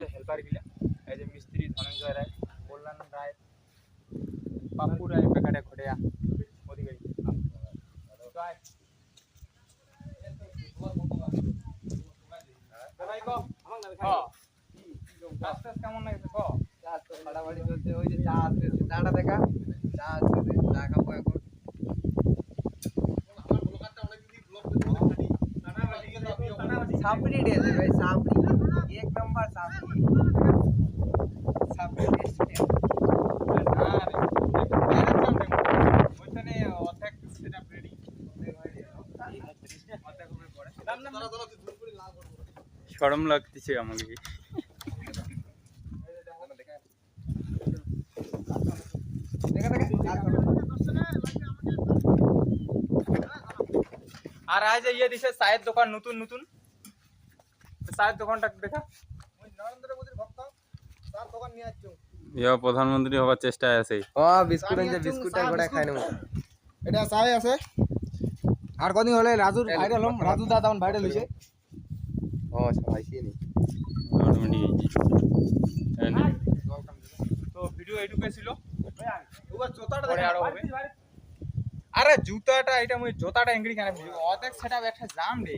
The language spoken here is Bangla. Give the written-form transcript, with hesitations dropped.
হেল্পার গিলা এই যে মিস্ত্রি ধনঞ্জয় রায়, কল্যাণ রায়, পাপ্পু রায়, পেকাটে ঘটিয়া অধিকারী। কেমন লাগছে ক? চাষ তো ফাটাফাটি চলছে। ওই যে চা আসতেছে, চাটা দেখা, চা আসতেছে, চা খাবো এখন। সাপড়ি ডেছে ভাই, সাপড়ি এক নম্বর সাপড়ি। সাপড়ি টেস্টি। শরম লাগতেছে আমাকে। আর আজ ইয়ে দিছে চায়ের দোকান নতুন নতুন, চায়ের দোকানটা দেখা। নরেন্দ্র মোদীর ভক্ত, তার দোকান নিয়ে আসছো। ইয়া প্রধানমন্ত্রী হবার চেষ্টায় আছে। ও বিস্কুট আনছে, বিস্কুটটা গোটা খাই নেব। এটা চাই আছে। আর কদিন হলে রাজুর ভাইরাল হম, রাজু দা তখন ভাইরাল হইছে। ও সবাই চিনি। তো ভিডিও এইটুকু ছিল। পরে আরো হবে। আরে জুতাটা এটা মুই জুতাটা এঙ্গড়ি কেন অর্ধেক সেটা একটা জাম রে।